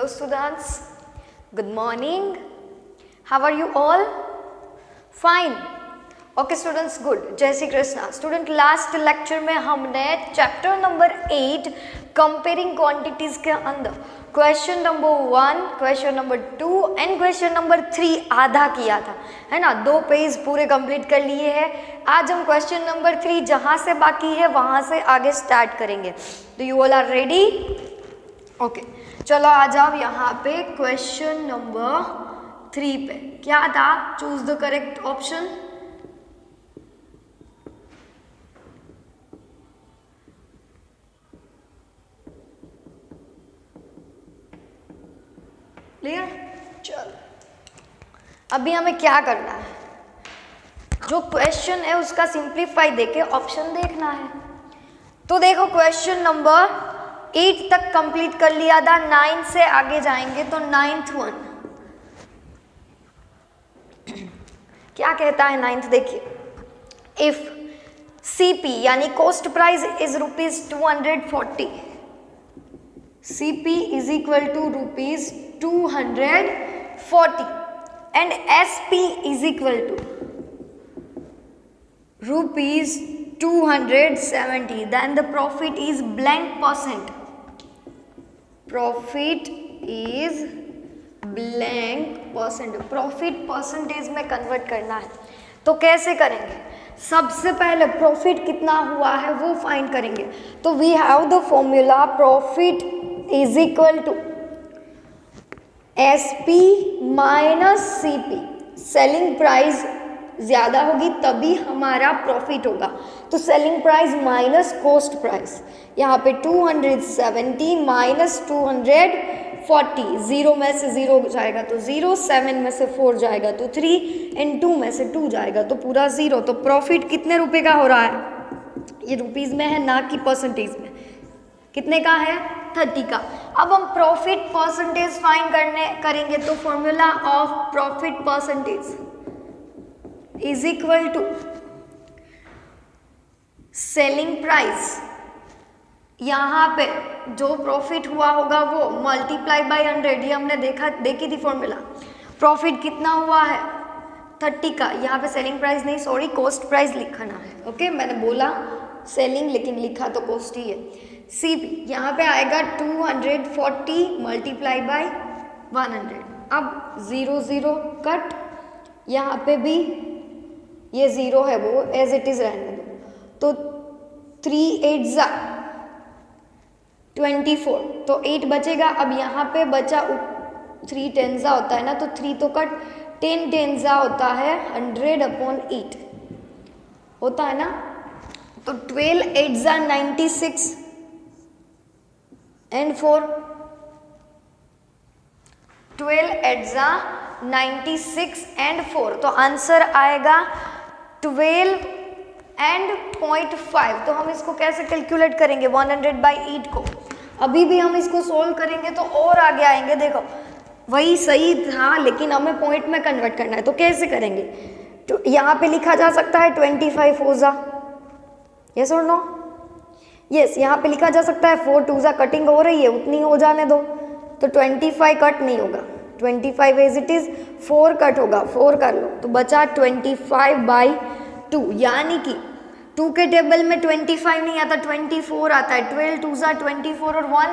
Hello students, good morning. How are you all? Fine. Okay students, good. जय Shri Krishna. Student last lecture में हमने chapter number 8 comparing quantities के अंदर question number 1, question number 2 and question number 3 आधा किया था, है ना. 2 पेज पूरे कंप्लीट कर लिए हैं. आज हम क्वेश्चन नंबर 3 जहाँ से बाकी है वहाँ से आगे स्टार्ट करेंगे. तो you all are ready? Okay, चलो आ जाओ यहाँ पे क्वेश्चन नंबर 3 पे. क्या था? Choose the correct option. Clear? चलो अभी हमें क्या करना है, जो क्वेश्चन है उसका सिंप्लीफाई देके ऑप्शन देखना है. तो देखो क्वेश्चन नंबर 8 तक कंप्लीट कर लिया था. 9 से आगे जाएंगे तो 9th वन क्या कहता है. 9th देखिए, इफ CP यानी cost price is ₹240, CP is equal to ₹240 एंड SP is equal to ₹270, then the profit is blank percent. Profit is blank percent. Profit percentage में कन्वर्ट करना है. तो कैसे करेंगे? सबसे पहले प्रॉफिट कितना हुआ है वो फाइंड करेंगे. तो we have the formula profit is equal to SP minus CP. Selling price ज्यादा होगी तभी हमारा प्रॉफिट होगा. तो selling price minus cost price, यहाँ पे 270 माइनस 240, 0 में से 0 जाएगा तो 0, 7 में से 4 जाएगा तो 3 एंड 2 में से 2 जाएगा तो पूरा 0. तो प्रॉफिट कितने रुपए का हो रहा है? ये रुपीज में है ना कि परसेंटेज में. कितने का है? 30 का. अब हम प्रॉफिट परसेंटेज फाइंड करेंगे तो formula of profit percentage is equal to selling price. यहाँ पे जो प्रॉफिट हुआ होगा वो मल्टीप्लाई बाय 100. ये हमने देखी थी फॉर्मूला. प्रॉफिट कितना हुआ है? 30 का. यहाँ पे सेलिंग प्राइस नहीं, सॉरी, कॉस्ट प्राइस लिखना है. ओके, मैंने बोला सेलिंग लेकिन लिखा तो कॉस्ट ही है. CP यहाँ पे आएगा 240 मल्टीप्लाई बाय 100. अब 0 0 कट, यहाँ पे भी ये 0 है वो एज इट इज रहने दो. तो 3 8 जा 24, तो 8 बचेगा. अब यहाँ पे बचा 3 10 जा होता है ना, तो 3 तो कट, 10 10 जा होता है 100/8 होता है ना. तो 12 8 जा 96 एंड 4, 12 8 जा 96 एंड 4. तो आंसर आएगा 12 एंड 0.5. तो हम इसको कैसे कैलकुलेट करेंगे 100/8 को? अभी भी हम इसको सोल्व करेंगे तो और आगे आएंगे. देखो वही सही था लेकिन हमें पॉइंट में कन्वर्ट करना है. तो कैसे करेंगे? तो यहाँ पे लिखा जा सकता है 25 हो जा. यस और नो? यस, यहाँ पे लिखा जा सकता है 4 2 जा, कटिंग हो रही है उतनी हो जाने दो. तो 25 कट नहीं होगा, 25 एज इट इज. 4 कट होगा, 4 कर लो तो बचा 25/2. यानी कि 2 के टेबल में 25 नहीं आता, 24 आता है. 12 2 जा 24 और 1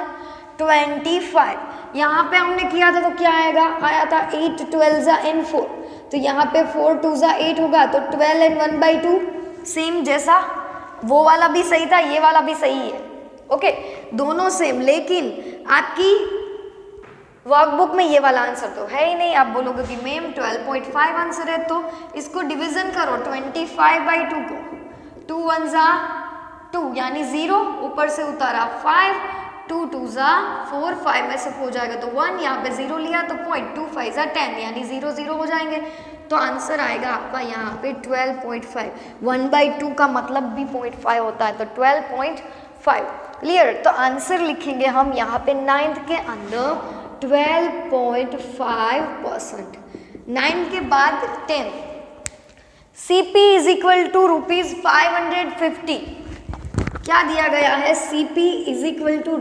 25. यहाँ पे हमने किया था तो क्या आएगा? आया था 8 12 जा एंड 4. तो यहाँ पे 4 2 जा 8 होगा. तो 12 एंड 1/2 सेम, जैसा वो वाला भी सही था ये वाला भी सही है. ओके, दोनों सेम. लेकिन आपकी वर्कबुक में ये वाला आंसर तो है ही नहीं. आप बोलोगे कि मैम 12.5 आंसर है, तो इसको डिवीजन करो 25/2 को. 2 1 जा 2 यानी 0, ऊपर से उतारा 5, 2 2 जा 4, 5 में से 4 जाएगा तो 1, यहाँ पे 0 लिया तो 0.2 5 जा 10 यानी 0 0 हो जाएंगे. तो आंसर आएगा आपका यहाँ पे 12.5. 1/2 का मतलब भी 0.5 होता है, तो 12.5. क्लियर? तो आंसर लिखेंगे हम यहाँ पे 9th के अंदर 12.5%. 9 के बाद 10. CP is equal to ₹550. क्या दिया गया है? CP is equal to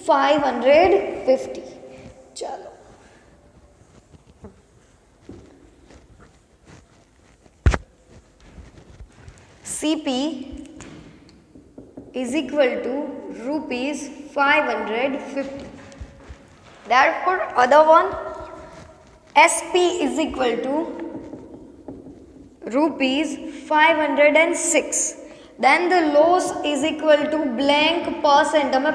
₹550. चलो CP is equal to rupees 550. Therefore, other one SP is equal to rupees 506. Then the loss is equal to blank percent. हमें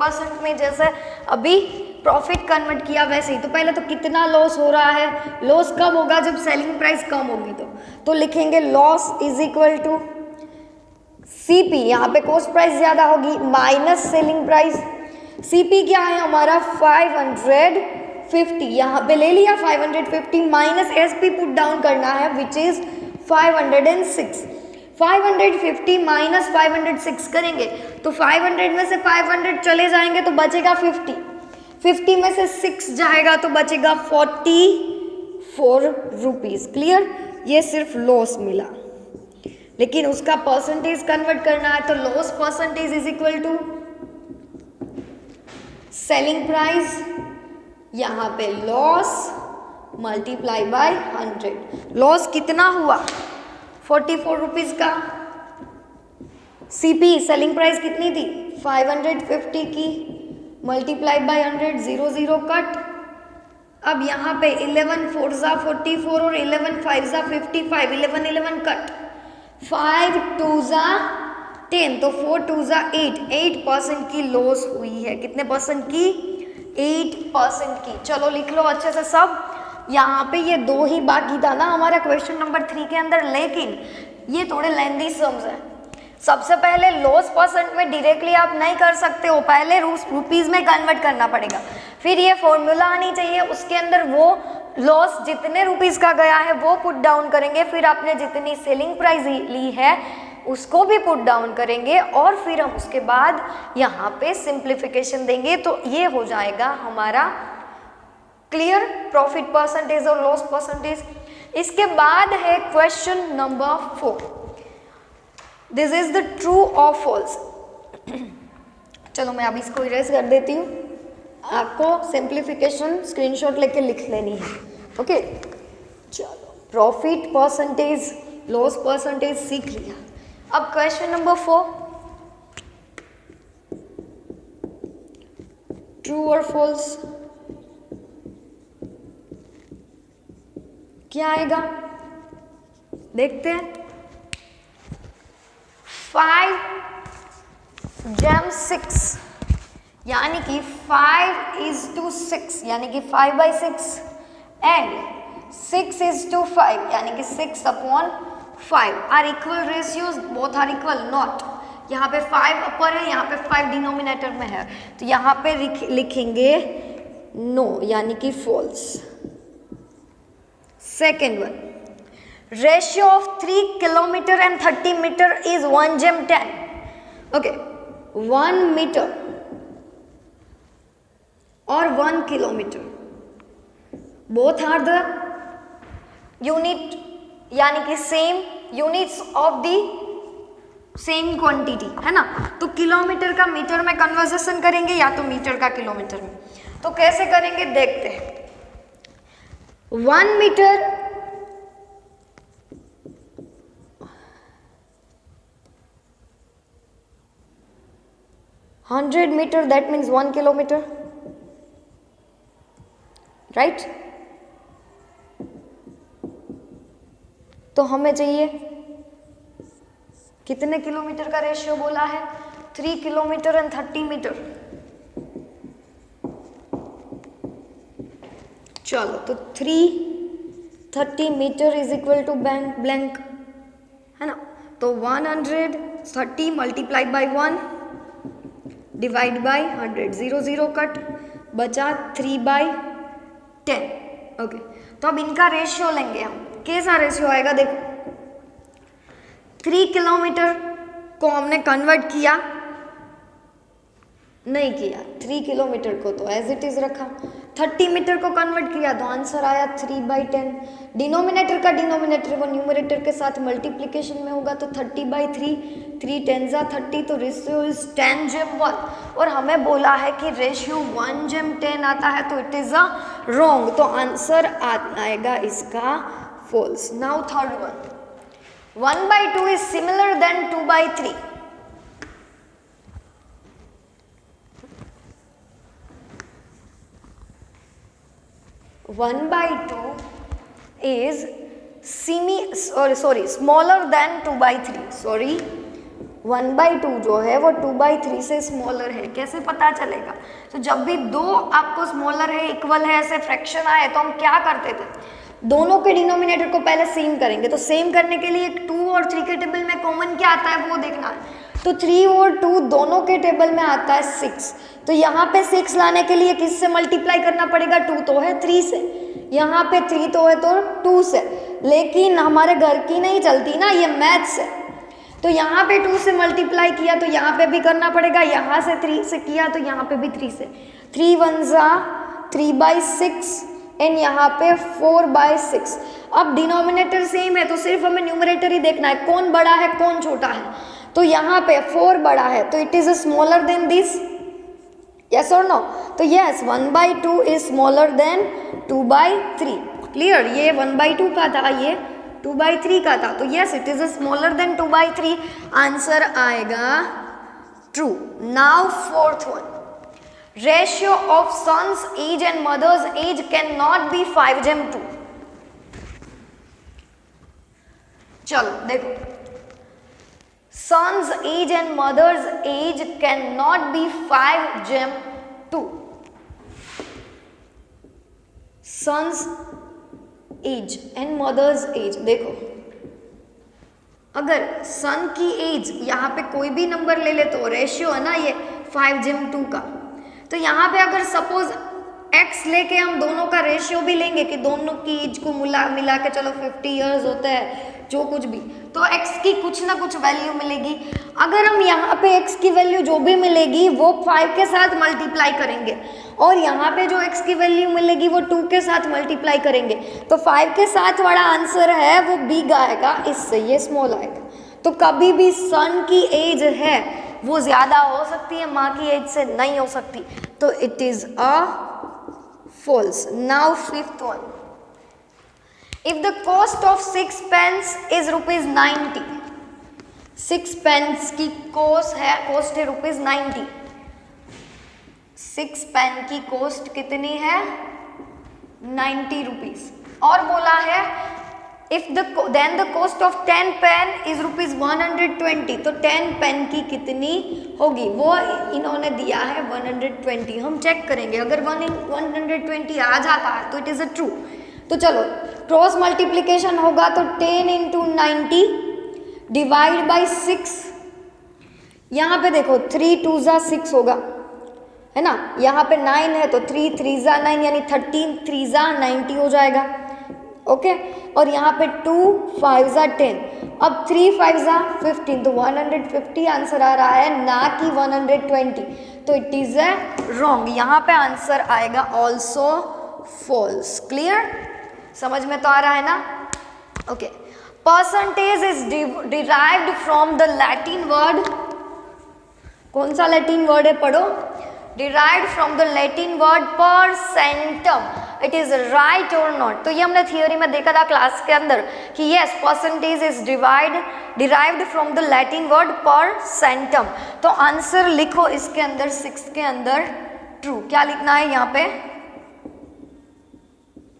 परसेंट में जैसे अभी प्रॉफिट कन्वर्ट किया वैसे ही. तो पहले तो कितना लॉस हो रहा है, लॉस कब होगा जब सेलिंग प्राइस कम होगी. तो लिखेंगे loss is equal to CP, यहाँ पे कॉस्ट प्राइस ज्यादा होगी माइनस सेलिंग प्राइस. CP क्या है हमारा 550, यहाँ पे ले लिया 550 माइनस SP पुट डाउन करना है विच इज 506. 550 माइनस 506 करेंगे तो 500 में से 500 चले जाएंगे तो बचेगा 50. 50 में से 6 जाएगा तो बचेगा 44 रुपीज. क्लियर. ये सिर्फ लॉस मिला, लेकिन उसका परसेंटेज कन्वर्ट करना है तो loss percentage is equal to selling price. यहाँ पे लॉस मल्टीप्लाई बाय 100. लॉस कितना हुआ 44 रुपीज का. CP सेलिंग प्राइस कितनी थी 550 की, मल्टीप्लाई बाय 100, 0 0 कट. अब यहाँ पे 11 4 जा 44 और 11 5 जा 55, 11 11 कट, 5 2 जा 10 तो 4 2 जा 8% की लॉस हुई है. कितने परसेंट की 8% की. चलो लिख लो अच्छे से सब. यहाँ पे ये 2 ही बाकी था ना हमारा क्वेश्चन नंबर 3 के अंदर, लेकिन ये थोड़े लेंदी सम्स हैं. सबसे पहले लॉस परसेंट में डायरेक्टली आप नहीं कर सकते हो, पहले रुपीज में कन्वर्ट करना पड़ेगा. फिर ये फॉर्मूला आनी चाहिए, उसके अंदर वो लॉस जितने रुपीस का गया है वो पुट डाउन करेंगे, फिर आपने जितनी सेलिंग प्राइस ली है उसको भी पुट डाउन करेंगे, और फिर हम उसके बाद यहाँ पे सिंप्लीफिकेशन देंगे. तो ये हो जाएगा हमारा क्लियर प्रॉफिट परसेंटेज और लॉस परसेंटेज. इसके बाद है question number 4. This is the true और फॉल्स. चलो मैं अभी इसको इरेज कर देती हूँ, आपको सिंप्लीफिकेशन स्क्रीनशॉट लेके लिख लेनी है. ओके चलो प्रॉफिट परसेंटेज लॉस परसेंटेज सीख लिया. अब क्वेश्चन नंबर 4 ट्रू और फॉल्स क्या आएगा देखते हैं. 5 जैम 6 यानी कि 5:6 यानी कि 5/6 एंड 6:5 यानी कि 6/5 are equal ratios. Both are equal not. यहाँ पे 5 अपर है, यहाँ पे 5 डिनोमिनेटर में है, तो यहाँ पे लिखेंगे नो यानी कि false. Second one ratio of 3 kilometre and 30 metre is 1:10. Okay 1 metre और 1 kilometre both are the unit यानी कि same units of the same quantity है ना. तो किलोमीटर का मीटर में कन्वर्सेशन करेंगे या तो मीटर का किलोमीटर में. तो कैसे करेंगे देखते हैं. 1 metre 100 metre that means 1 kilometre right. तो हमें चाहिए कितने किलोमीटर का रेशियो बोला है 3 किलोमीटर एंड 30 मीटर. चलो तो 330 metre is equal to blank है ना. तो 130 multiply by 1 divide by 100, 0 0 cut, बचा 3/10. ओके तो अब इनका रेशियो लेंगे हम. कैसा रेशियो आएगा देखो. 3 किलोमीटर को हमने कन्वर्ट किया नहीं किया, 3 किलोमीटर को तो एज इट इज रखा. 30 मीटर को कन्वर्ट किया तो आंसर आया 3/10। डिनोमिनेटर का डिनोमिनेटर वो न्यूमरेटर के साथ मल्टीप्लिकेशन में होगा तो 30/3, 3 10 30, तो रेशियो इज 10:1 और हमें बोला है कि रेशियो 1:10 आता है तो इट इज अ रॉन्ग, तो आंसर आएगा इसका false. Now third one, 1/2 is similar then 2/3। 1/2 is smaller than 2/3। Sorry 1/2 जो है वो 2/3 से स्मॉलर है। कैसे पता चलेगा? तो जब भी दो आपको स्मॉलर है, इक्वल है, ऐसे फ्रैक्शन आए तो हम क्या करते थे, दोनों के डिनोमिनेटर को पहले सेम करेंगे। तो सेम करने के लिए 2 और 3 के टेबल में कॉमन क्या आता है वो देखना है। तो 3 और 2 दोनों के टेबल में आता है 6, तो यहाँ पे 6 लाने के लिए किससे मल्टीप्लाई करना पड़ेगा? 2 तो है 3 से, यहाँ पे 3 तो है तो 2 से, लेकिन हमारे घर की नहीं चलती ना, ये मैथ्स है। तो यहाँ पे 2 से मल्टीप्लाई किया तो यहाँ पे भी करना पड़ेगा, यहाँ से 3 से किया तो यहाँ पे भी 3 से। 3 1 3/6 एंड यहाँ पे 4/6। अब डिनोमिनेटर सेम है तो सिर्फ हमें न्यूमरेटर ही देखना है, कौन बड़ा है कौन छोटा है। तो यहाँ पे 4 बड़ा है तो it is smaller than this, yes और नो? तो yes 1/2 is smaller than 2/3। Clear? ये 1/2 का था, ये 2/3 का था, तो yes it is smaller than 2/3। Answer आएगा true. Now fourth one, ratio of son's age and mother's age can not be 5:2। चलो देखो, sons age and mother's age cannot be 5:2। sons age and mother's age, देखो अगर सन की as यहाँ पे कोई भी नंबर ले ले तो रेशियो है ना ये 5:2 का, तो यहाँ पे अगर सपोज x लेके हम दोनों का रेशियो भी लेंगे कि दोनों की एज को मिला के चलो 50 इयर्स होता है, जो कुछ भी, तो x की कुछ ना कुछ वैल्यू मिलेगी। अगर हम यहाँ पे x की वैल्यू जो भी मिलेगी वो 5 के साथ मल्टीप्लाई करेंगे और यहाँ पे जो x की वैल्यू मिलेगी वो 2 के साथ मल्टीप्लाई करेंगे, तो 5 के साथ वाला आंसर है वो बिग आएगा, इससे ये स्मॉल आएगा। तो कभी भी सन की एज है वो ज़्यादा हो सकती है, माँ की एज से नहीं हो सकती, तो it is a false. Now fifth one, if the cost of 6 pence is ₹90, 6 pence की कॉस्ट है ₹90, 6 पेन की कॉस्ट कितनी है? 90 रुपीज। और बोला है if then the cost of 10 pen is ₹120, तो 10 पेन की कितनी होगी वो इन्होंने दिया है 120। हम चेक करेंगे, अगर 120 आ जाता है तो इट इज़ अ ट्रू। तो चलो क्रॉस मल्टीप्लिकेशन होगा तो 10 × 90 डिवाइड बाई 6, यहाँ पे देखो 3 2 6 होगा, है ना, यहाँ पे 9 है तो 3 3 9 यानी 13 3 90 हो जाएगा, ओके। और यहाँ पे 2 5 10, अब 3 5 15, तो 150 आंसर आ रहा है ना कि 120, तो इट इज़ ए रॉन्ग। यहाँ पे आंसर आएगा ऑल्सो फॉल्स। क्लियर? समझ में तो आ रहा है ना? Okay. Percentage is derived from the Latin word, कौन सा लैटिन वर्ड है पढ़ो? Derived from the Latin word percentum. It is right और नॉट? तो ये हमने थियोरी में देखा था क्लास के अंदर कि yes percentage is derived from the Latin word percentum. तो आंसर लिखो इसके अंदर 6 के अंदर ट्रू। क्या लिखना है यहाँ पे?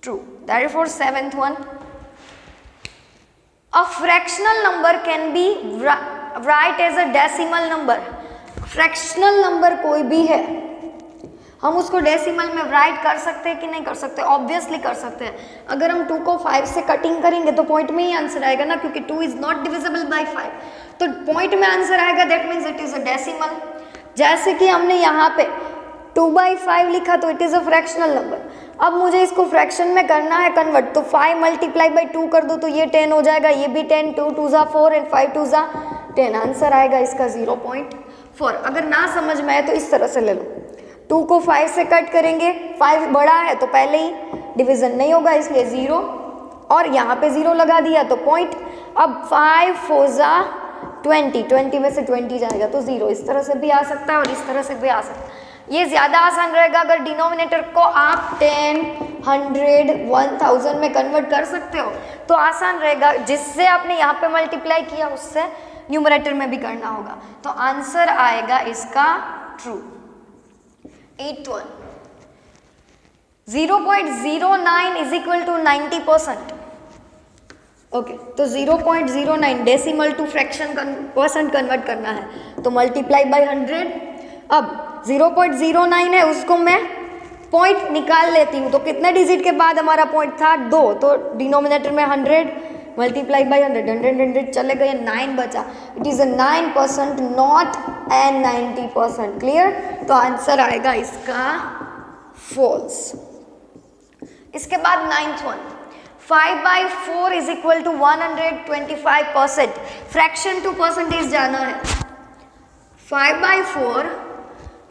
True. Therefore, 7th one, a fractional number can be write as a decimal number। Fractional number कोई भी है, हम उसको डेसिमल में राइट कर सकते हैं कि नहीं कर सकते? ऑब्वियसली कर सकते हैं। अगर हम 2 को 5 से कटिंग करेंगे तो पॉइंट में ही आंसर आएगा ना, क्योंकि 2 इज नॉट डिविजिबल बाय 5, तो पॉइंट में आंसर आएगा, that means it is a decimal. जैसे कि हमने यहाँ पे 2/5 लिखा तो it is a fractional number. अब मुझे इसको फ्रैक्शन में करना है कन्वर्ट, तो 5 × 2 कर दो तो ये 10 हो जाएगा, ये भी 10, 2 2 4 एंड 5 2 10, आंसर आएगा इसका 0.4। अगर ना समझ में आए तो इस तरह से ले लो, 2 को 5 से कट करेंगे, 5 बड़ा है तो पहले ही डिवीजन नहीं होगा इसलिए 0, और यहाँ पे 0 लगा दिया तो पॉइंट। अब 5 4 जा 20, 20 में से 20 जाएगा तो 0। इस तरह से भी आ सकता है और इस तरह से भी आ सकता है। ये ज़्यादा आसान रहेगा अगर डिनोमिनेटर को आप 10, 100, 1000 में कन्वर्ट कर सकते हो तो आसान रहेगा। जिससे आपने यहाँ पे मल्टीप्लाई किया उससे न्यूमरेटर में भी करना होगा। तो आंसर आएगा इसका true. 8th one, 0.09 is equal to 90%। Okay, तो 0.09 decimal to fraction percent convert करना है तो मल्टीप्लाई बाय 100। अब 0.09 है उसको मैं पॉइंट निकाल लेती हूँ तो कितने डिजिट के बाद हमारा पॉइंट था 2, तो डिनोमिनेटर में 100 मल्टीप्लाई बाय 100, 100 चले गए, 9 बचा। It is 9% not an 90%। Clear? तो आंसर आएगा इसका फॉल्स। इसके बाद 9th वन, 5/4 is equal to 125%। Fraction to percentage जाना है। 5/4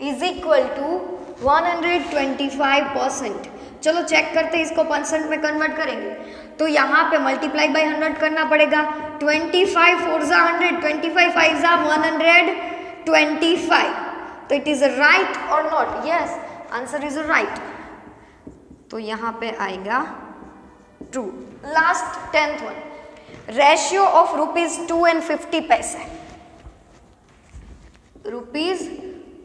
इज इक्वल टू 125%। चलो चेक करते हैं, इसको परसेंट में कन्वर्ट करेंगे तो यहाँ पे मल्टीप्लाई बाय 100 करना पड़ेगा। 25 4 जा 100, 25 5 जा 125। तो इट इज राइट और not? Yes, answer is right. तो यहाँ पे आएगा true. Last 10th one, ratio of ₹2 and 50 पैसे।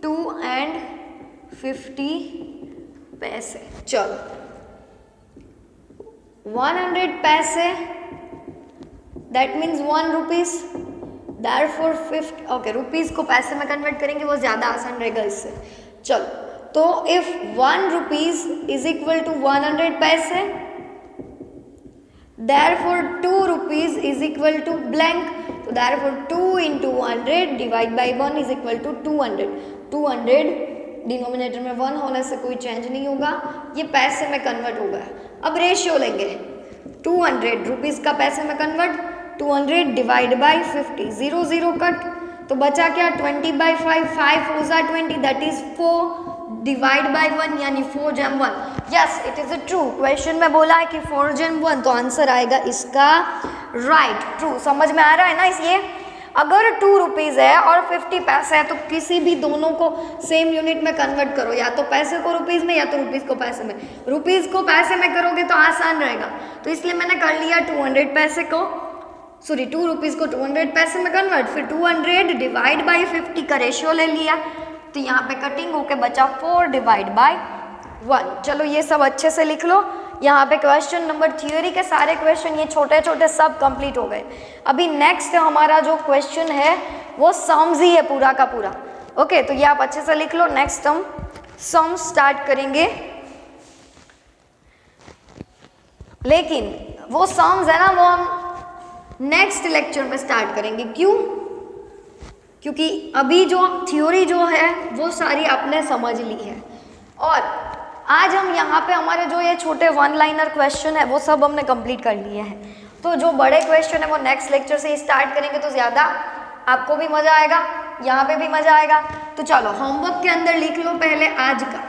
₹2 and 50 पैसे। चलो 100 पैसे that means 1 rupees, therefore 50। Okay, rupees को पैसे में कन्वर्ट करेंगे वो ज्यादा आसान रहेगा इससे। चलो, तो if 1 rupees is equal to 100 paise, therefore 2 rupees is equal to blank, तो therefore 2 into 100 divide by 1 is equal to 200। 200 denominator में 1 होने से कोई चेंज नहीं होगा, ये पैसे में कन्वर्ट होगा। अब रेशियो लेंगे, 200 रुपीज़ का पैसे में कन्वर्ट, 200 डिवाइड बाई 50, 0 0 कट, तो बचा क्या 20/5, 5 4 जा 20 दैट इज 4 डिवाइड बाई 1 यानी 4 जम 1। Yes, it is a true. Question में बोला है कि 4 जम 1, तो आंसर आएगा इसका राइट, ट्रू। समझ में आ रहा है ना? इसलिए अगर 2 रुपीज़ है और 50 पैसे है तो किसी भी दोनों को सेम यूनिट में कन्वर्ट करो, या तो पैसे को रुपीज़ में या तो रुपीज़ को पैसे में। रुपीज़ को पैसे में करोगे तो आसान रहेगा, तो इसलिए मैंने कर लिया 200 पैसे को, सॉरी 2 रुपीज़ को 200 पैसे में कन्वर्ट, फिर 200 डिवाइड बाई 50 का रेशियो ले लिया, तो यहाँ पे कटिंग होके बचा 4 डिवाइड बाई 1। चलो ये सब अच्छे से लिख लो। यहाँ पे क्वेश्चन नंबर, थियोरी के सारे क्वेश्चन ये छोटे छोटे सब कंप्लीट हो गए। अभी नेक्स्ट हमारा जो क्वेश्चन है वो सम्स ही है पूरा का पूरा। ओके, तो ये आप अच्छे से लिख लो। नेक्स्ट हम सम स्टार्ट करेंगे, लेकिन वो सम्स है ना वो हम नेक्स्ट लेक्चर में स्टार्ट करेंगे। क्यों? क्योंकि अभी जो थ्योरी जो है वो सारी आपने समझ ली है, और आज हम यहाँ पे हमारे जो ये छोटे 1 लाइनर क्वेश्चन है वो सब हमने कंप्लीट कर लिए हैं। तो जो बड़े क्वेश्चन है वो नेक्स्ट लेक्चर से ही स्टार्ट करेंगे, तो ज़्यादा आपको भी मज़ा आएगा, यहाँ पे भी मज़ा आएगा। तो चलो होमवर्क के अंदर लिख लो पहले आज का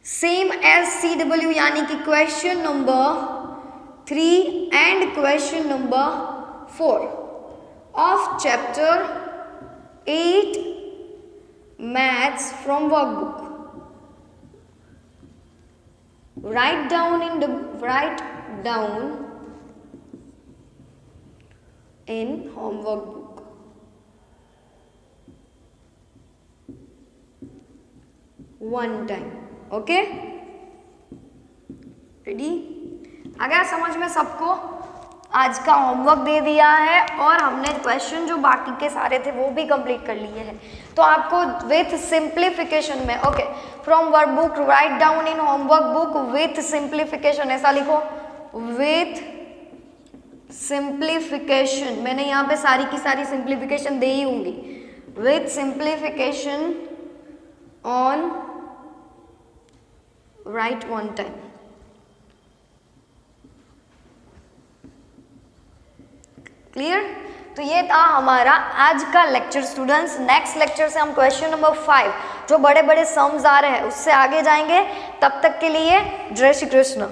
सेम एज CW, यानी कि question number 3 and question number 4 of chapter 8 maths from workbook. Write down in homework book. One time. Okay? Ready? आ गया समझ में सबको? आज का होमवर्क दे दिया है और हमने क्वेश्चन जो बाकी के सारे थे वो भी कंप्लीट कर लिए हैं। तो आपको विथ सिंप्लीफिकेशन में, okay, from workbook write down in homework book with simplification, ऐसा लिखो विथ सिंप्लीफिकेशन। मैंने यहाँ पे सारी की सारी सिंप्लीफिकेशन दे ही होंगी। With simplification on right one time. Clear? तो ये था हमारा आज का लेक्चर स्टूडेंट्स। नेक्स्ट लेक्चर से हम क्वेश्चन नंबर 5 जो बड़े बड़े सम्स आ रहे हैं उससे आगे जाएंगे। तब तक के लिए जय श्री कृष्ण।